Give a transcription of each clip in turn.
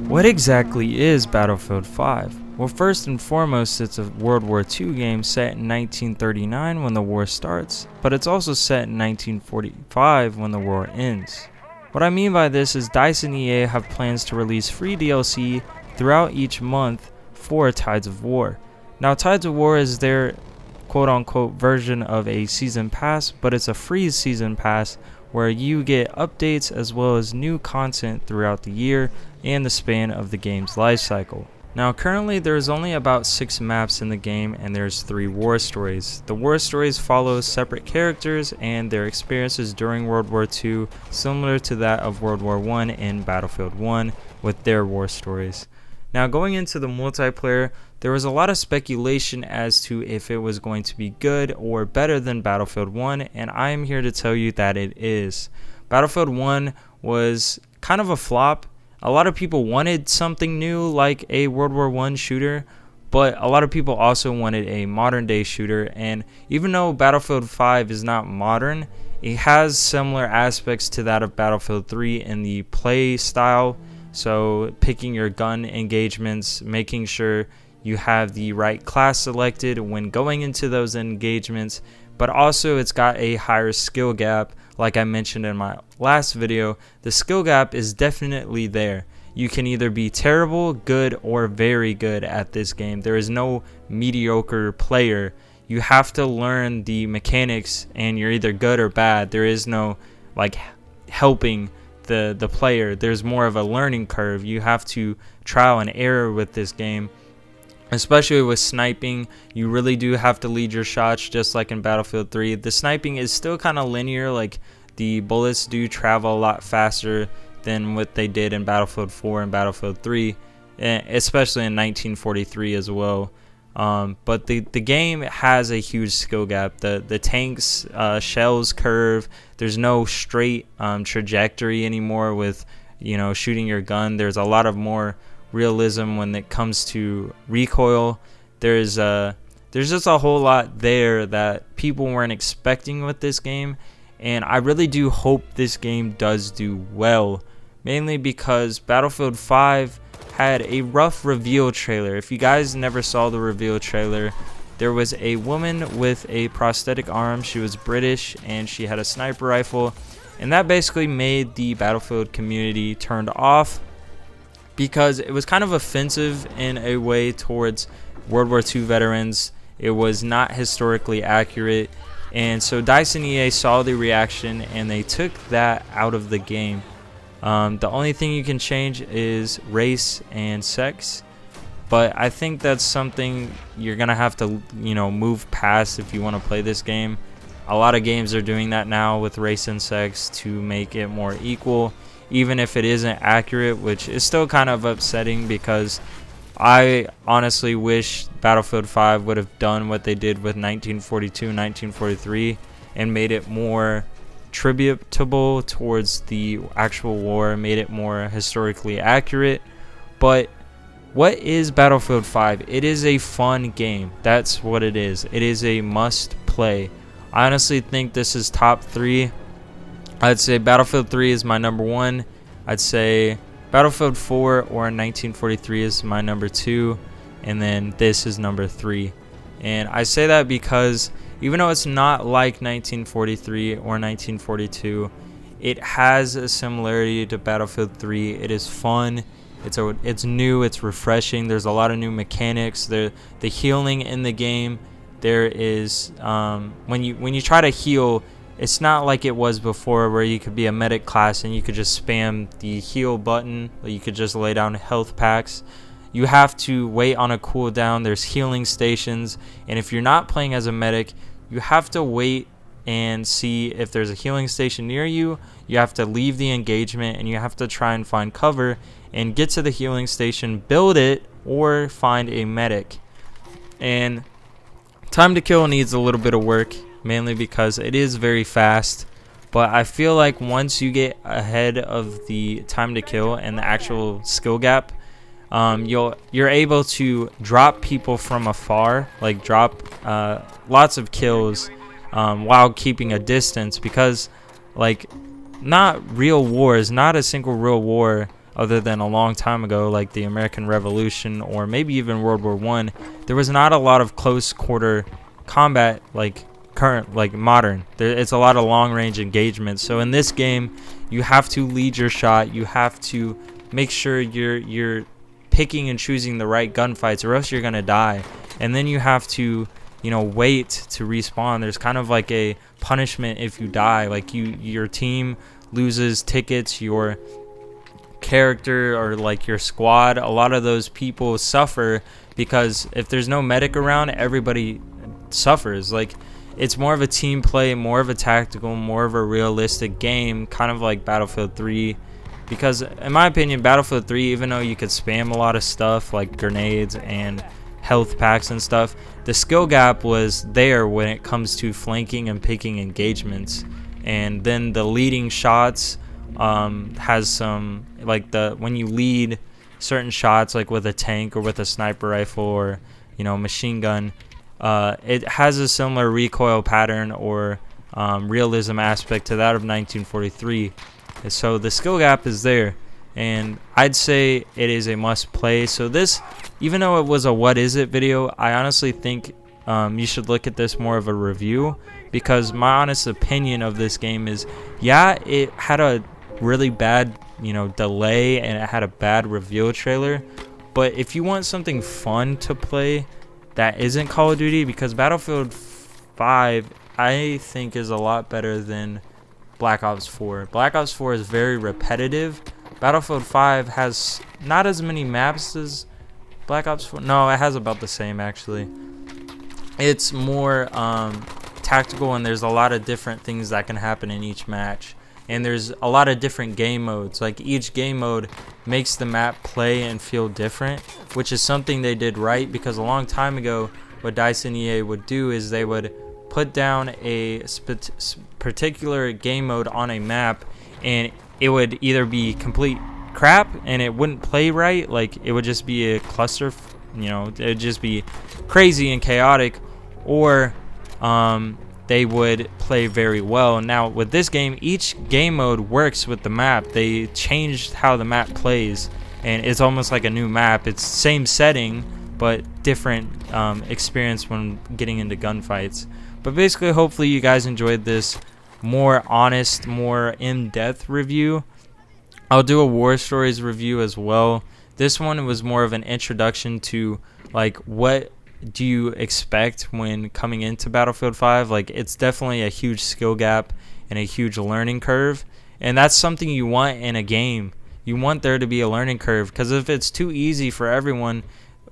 What exactly is Battlefield 5? Well, first and foremost, it's a World War II game set in 1939 when the war starts, but it's also set in 1945 when the war ends. What I mean by this is DICE and EA have plans to release free DLC throughout each month for Tides of War. Now, Tides of War is their quote-unquote version of a season pass, but it's a free season pass where you get updates as well as new content throughout the year and the span of the game's life cycle. Now currently there's only about 6 maps in the game and there's 3 war stories. The war stories follow separate characters and their experiences during World War II, similar to that of World War I and Battlefield 1 with their war stories. Now going into the multiplayer, there was a lot of speculation as to if it was going to be good or better than Battlefield 1, and I am here to tell you that it is. Battlefield 1 was kind of a flop. A lot of people wanted something new like a World War I shooter, but a lot of people also wanted a modern day shooter, and even though Battlefield 5 is not modern, it has similar aspects to that of Battlefield 3 in the play style. So picking your gun engagements, making sure you have the right class selected when going into those engagements, but also it's got a higher skill gap. Like I mentioned in my last video, the skill gap is definitely there. You can either be terrible, good, or very good at this game. There is no mediocre player. You have to learn the mechanics and you're either good or bad. There is no like helping the player. There's more of a learning curve. You have to trial and error with this game, especially with sniping. You really do have to lead your shots, just like in Battlefield 3. The sniping is still kind of linear, like the bullets do travel a lot faster than what they did in Battlefield 4 and Battlefield 3, especially in 1943 as well. But the game has a huge skill gap. The tanks shells curve. There's no straight trajectory anymore with shooting your gun. There's a lot of more realism when it comes to recoil. There's just a whole lot there that people weren't expecting with this game, and I really do hope this game does do well, mainly because Battlefield 5 had a rough reveal trailer. If you guys never saw the reveal trailer, there was a woman with a prosthetic arm. She was British and she had a sniper rifle, and that basically made the Battlefield community turned off because it was kind of offensive in a way towards World War II veterans. It was not historically accurate, and so DICE and EA saw the reaction and they took that out of the game. The only thing you can change is race and sex, but I think that's something you're gonna have to move past if you want to play this game. A lot of games are doing that now with race and sex to make it more equal, even if it isn't accurate, which is still kind of upsetting because I honestly wish Battlefield 5 would have done what they did with 1942 and 1943 and made it more tributable towards the actual war, made it more historically accurate. But what is Battlefield 5? It is a fun game. That's what it is. It is a must play. I honestly think this is top 3 I'd say Battlefield 3 is my number 1. I'd say Battlefield 4 or 1943 is my number 2, and then this is number 3. And I say that because even though it's not like 1943 or 1942, it has a similarity to Battlefield 3. It is fun. It's new. It's refreshing. There's a lot of new mechanics. The healing in the game. There is when you try to heal, it's not like it was before where you could be a medic class and you could just spam the heal button. You could just lay down health packs. You have to wait on a cooldown. There's healing stations, and if you're not playing as a medic, you have to wait and see if there's a healing station near you. You have to leave the engagement and you have to try and find cover and get to the healing station, build it, or find a medic. And time to kill needs a little bit of work, mainly because it is very fast, but I feel like once you get ahead of the time to kill and the actual skill gap, you're able to drop people from afar, like drop lots of kills while keeping a distance, because like not real wars, not a single real war other than a long time ago like the American Revolution or maybe even World War I, there was not a lot of close quarter combat like modern. It's a lot of long range engagements. So in this game you have to lead your shot, you have to make sure you're picking and choosing the right gunfights, or else you're gonna die. And then you have to wait to respawn. There's kind of like a punishment if you die, like your team loses tickets, your character or like your squad, a lot of those people suffer because if there's no medic around, everybody suffers. Like, it's more of a team play, more of a tactical, more of a realistic game, kind of like Battlefield 3. Because in my opinion, Battlefield 3, even though you could spam a lot of stuff like grenades and health packs and stuff, the skill gap was there when it comes to flanking and picking engagements. And then the leading shots has some, like when you lead certain shots, like with a tank or with a sniper rifle or machine gun, it has a similar recoil pattern or realism aspect to that of 1943. So the skill gap is there, and I'd say it is a must play. So this, even though it was a what is it video, I honestly think you should look at this more of a review, because my honest opinion of this game is, yeah, it had a really bad delay and it had a bad reveal trailer, but if you want something fun to play that isn't Call of Duty, because Battlefield 5 I think is a lot better than Black Ops 4. Black Ops 4 is very repetitive. Battlefield 5 has not as many maps as Black Ops 4. No, it has about the same actually. It's more tactical, and there's a lot of different things that can happen in each match. And there's a lot of different game modes. Like, each game mode makes the map play and feel different, which is something they did right, because a long time ago what DICE and EA would do is they would put down a particular game mode on a map, and it would either be complete crap and it wouldn't play right, like it would just be a cluster, it would just be crazy and chaotic, or they would play very well. Now with this game, each game mode works with the map. They changed how the map plays, and it's almost like a new map. It's same setting but different experience when getting into gunfights. But basically, hopefully you guys enjoyed this more honest, more in-depth review. I'll do a War Stories review as well. This one was more of an introduction to like what do you expect when coming into Battlefield 5. Like, it's definitely a huge skill gap and a huge learning curve, and that's something you want in a game. You want there to be a learning curve, because if it's too easy for everyone,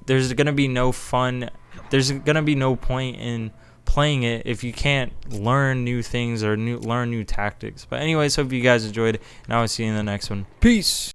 there's going to be no fun. There's going to be no point in playing it if you can't learn new things or learn new tactics. But anyways, hope you guys enjoyed, and I will see you in the next one. Peace.